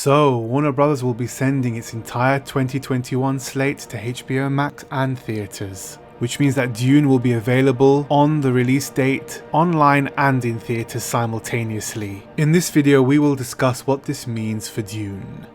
So, Warner Bros. Will be sending its entire 2021 slate to HBO Max and theatres, which means that Dune will be available on the release date, online and in theatres simultaneously. In this video, we will discuss what this means for Dune.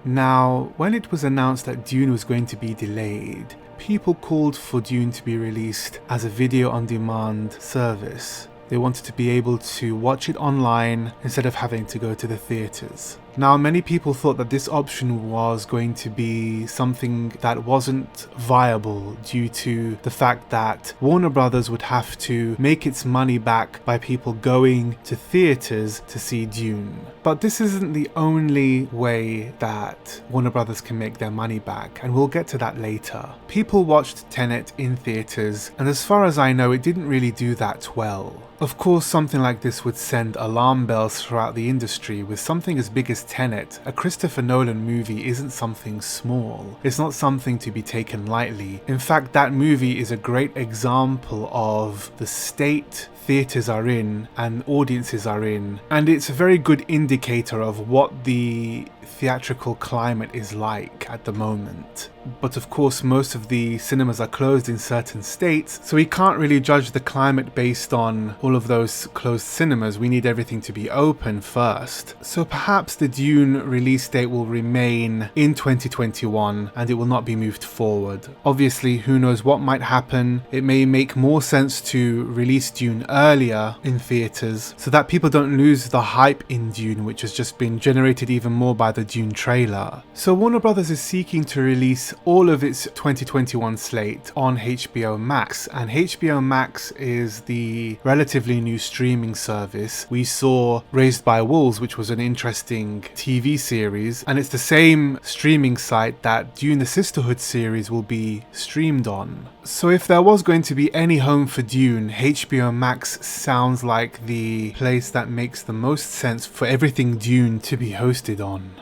Now, when it was announced that Dune was going to be delayed, people called for Dune to be released as a video on demand service. They wanted to be able to watch it online instead of having to go to the theatres. Now, many people thought that this option was going to be something that wasn't viable due to the fact that Warner Bros. Would have to make its money back by people going to theatres to see Dune. But this isn't the only way that Warner Bros. Can make their money back, and we'll get to that later. People watched Tenet in theatres, and as far as I know, it didn't really do that well. Of course, something like this would send alarm bells throughout the industry. With something as big as Tenet, a Christopher Nolan movie isn't something small. It's not something to be taken lightly. In fact, that movie is a great example of the state theatres are in and audiences are in, and it's a very good indicator of what the theatrical climate is like at the moment. But of course, most of the cinemas are closed in certain states, so we can't really judge the climate based on all of those closed cinemas. We need everything to be open first. So perhaps the Dune release date will remain in 2021 and it will not be moved forward. Obviously, who knows what might happen. It may make more sense to release Dune earlier in theatres so that people don't lose the hype in Dune, which has just been generated even more by the Dune trailer. So Warner Bros. Is seeking to release all of its 2021 slate on HBO Max, and HBO Max is the relatively new streaming service. We saw Raised by Wolves, which was an interesting TV series, and it's the same streaming site that Dune the Sisterhood series will be streamed on. So if there was going to be any home for Dune, HBO Max sounds like the place that makes the most sense for everything Dune to be hosted on.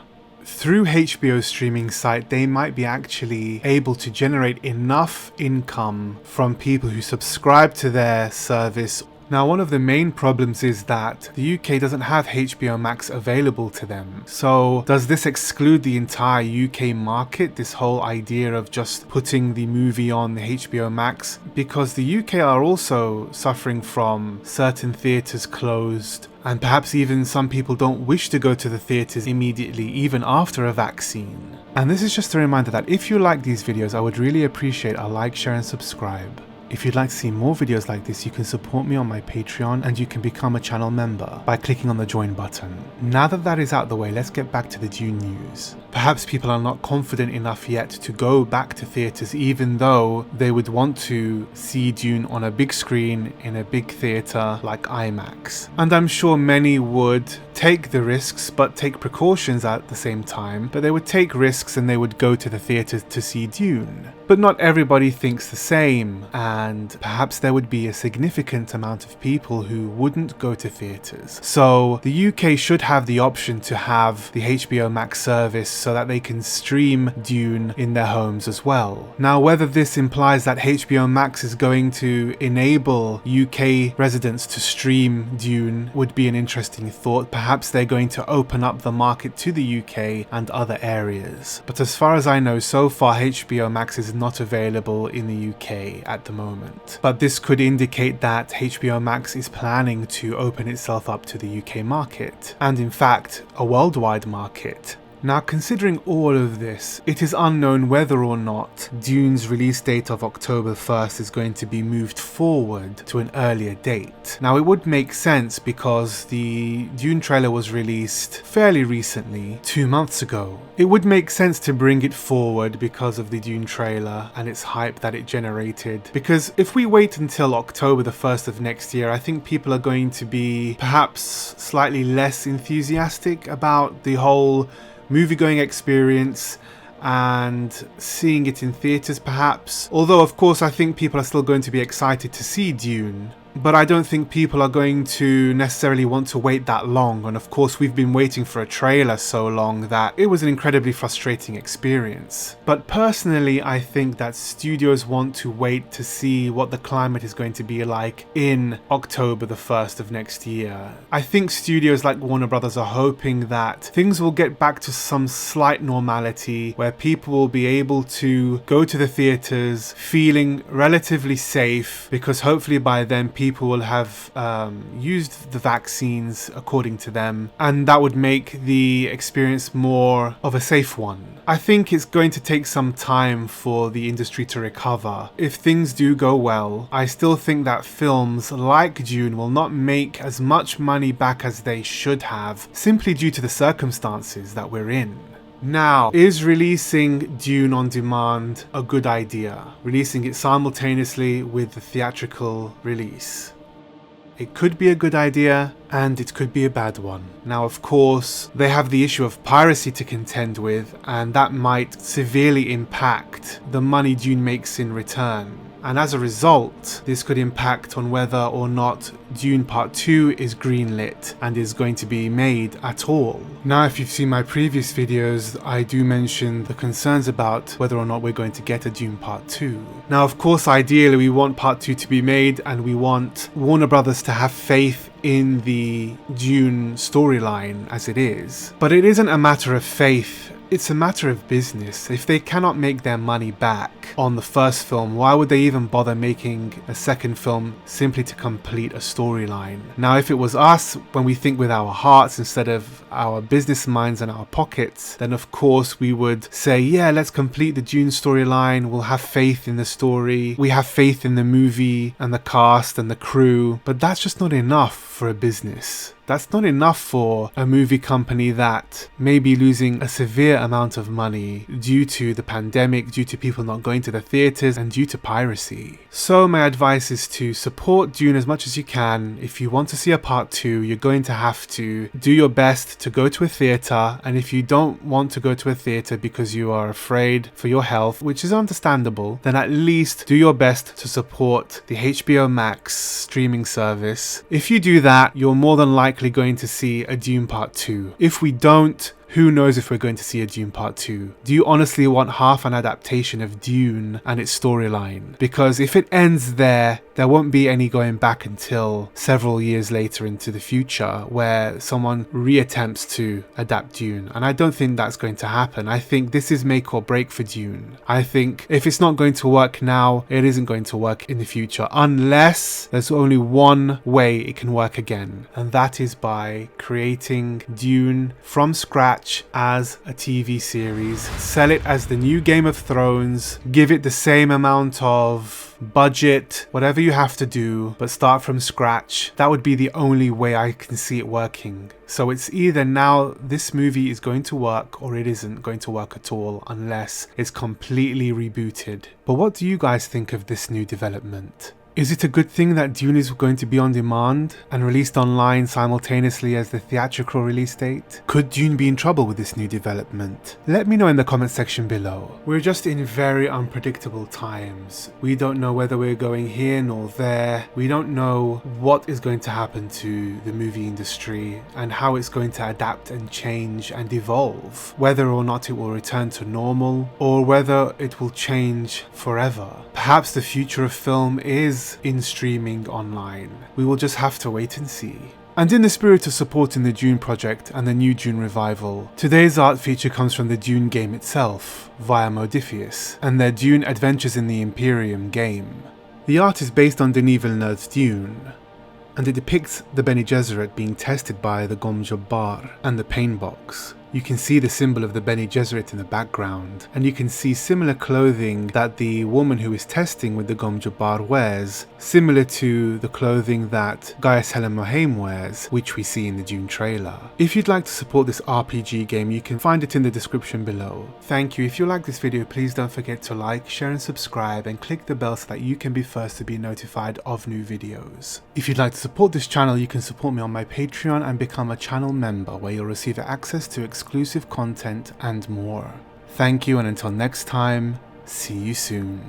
Through HBO's streaming site, they might be actually able to generate enough income from people who subscribe to their service. Now, one of the main problems is that the UK doesn't have HBO Max available to them. So does this exclude the entire UK market, this whole idea of just putting the movie on the HBO Max? Because the UK are also suffering from certain theatres closed, and perhaps even some people don't wish to go to the theatres immediately, even after a vaccine. And this is just a reminder that if you like these videos, I would really appreciate a like, share and subscribe. If you'd like to see more videos like this, you can support me on my Patreon, and you can become a channel member by clicking on the join button. Now that that is out the way, let's get back to the Dune news. Perhaps people are not confident enough yet to go back to theatres, even though they would want to see Dune on a big screen in a big theatre like IMAX. And I'm sure many would take the risks but take precautions at the same time, but they would take risks and they would go to the theatres to see Dune. But not everybody thinks the same, and perhaps there would be a significant amount of people who wouldn't go to theatres. So the UK should have the option to have the HBO Max service so that they can stream Dune in their homes as well. Now, whether this implies that HBO Max is going to enable UK residents to stream Dune would be an interesting thought. Perhaps they're going to open up the market to the UK and other areas. But as far as I know, so far HBO Max is not available in the UK at the moment. But this could indicate that HBO Max is planning to open itself up to the UK market, and in fact, a worldwide market. Now, considering all of this, it is unknown whether or not Dune's release date of October 1st is going to be moved forward to an earlier date. Now, it would make sense because the Dune trailer was released fairly recently, 2 months ago. It would make sense to bring it forward because of the Dune trailer and its hype that it generated. Because if we wait until October the 1st of next year, I think people are going to be perhaps slightly less enthusiastic about the whole movie-going experience and seeing it in theatres perhaps. Although of course I think people are still going to be excited to see Dune. But I don't think people are going to necessarily want to wait that long, and of course we've been waiting for a trailer so long that it was an incredibly frustrating experience. But personally, I think that studios want to wait to see what the climate is going to be like in October the 1st of next year. I think studios like Warner Brothers are hoping that things will get back to some slight normality where people will be able to go to the theaters feeling relatively safe, because hopefully by then people will have used the vaccines according to them, and that would make the experience more of a safe one. I think it's going to take some time for the industry to recover. If things do go well, I still think that films like Dune will not make as much money back as they should have, simply due to the circumstances that we're in. Now, is releasing Dune On Demand a good idea? Releasing it simultaneously with the theatrical release? It could be a good idea, and it could be a bad one. Now, of course, they have the issue of piracy to contend with, and that might severely impact the money Dune makes in return. And as a result, this could impact on whether or not Dune Part 2 is greenlit and is going to be made at all. Now, if you've seen my previous videos, I do mention the concerns about whether or not we're going to get a Dune Part 2. Now, of course, ideally we want Part 2 to be made, and we want Warner Brothers to have faith in the Dune storyline as it is. But it isn't a matter of faith. It's a matter of business. If they cannot make their money back on the first film, why would they even bother making a second film simply to complete a storyline? Now, if it was us, when we think with our hearts instead of our business minds and our pockets, then of course we would say, yeah, let's complete the Dune storyline. We'll have faith in the story. We have faith in the movie and the cast and the crew. But that's just not enough for a business. That's not enough for a movie company that may be losing a severe amount of money due to the pandemic, due to people not going to the theaters, and due to piracy. So my advice is to support Dune as much as you can. If you want to see a part 2, you're going to have to do your best to go to a theater, and if you don't want to go to a theater because you are afraid for your health, which is understandable, then at least do your best to support the HBO Max streaming service. If you do that, you're more than likely going to see a Dune Part 2. If we don't, who knows if we're going to see a Dune Part 2? Do you honestly want half an adaptation of Dune and its storyline? Because if it ends there, there won't be any going back until several years later into the future where someone reattempts to adapt Dune. And I don't think that's going to happen. I think this is make or break for Dune. I think if it's not going to work now, it isn't going to work in the future, unless there's only one way it can work again. And that is by creating Dune from scratch as a TV series, sell it as the new Game of Thrones, give it the same amount of budget, whatever you have to do, but start from scratch. That would be the only way I can see it working. So it's either now this movie is going to work or it isn't going to work at all unless it's completely rebooted. But what do you guys think of this new development? Is it a good thing that Dune is going to be on demand and released online simultaneously as the theatrical release date? Could Dune be in trouble with this new development? Let me know in the comment section below. We're just in very unpredictable times. We don't know whether we're going here nor there. We don't know what is going to happen to the movie industry and how it's going to adapt and change and evolve. Whether or not it will return to normal or whether it will change forever. Perhaps the future of film is in streaming online. We will just have to wait and see. And in the spirit of supporting the Dune project and the new Dune revival, today's art feature comes from the Dune game itself, via Modiphius, and their Dune Adventures in the Imperium game. The art is based on Denis Villeneuve's Dune, and it depicts the Bene Gesserit being tested by the Gom Jabbar and the Pain Box. You can see the symbol of the Bene Gesserit in the background, and you can see similar clothing that the woman who is testing with the Gom Jabbar wears, similar to the clothing that Gaius Helen Mohaim wears, which we see in the Dune trailer. If you'd like to support this RPG game, you can find it in the description below. Thank you. If you like this video, please don't forget to like, share and subscribe, and click the bell so that you can be first to be notified of new videos. If you'd like to support this channel, you can support me on my Patreon and become a channel member, where you'll receive access to exclusive content and more. Thank you, and until next time, see you soon.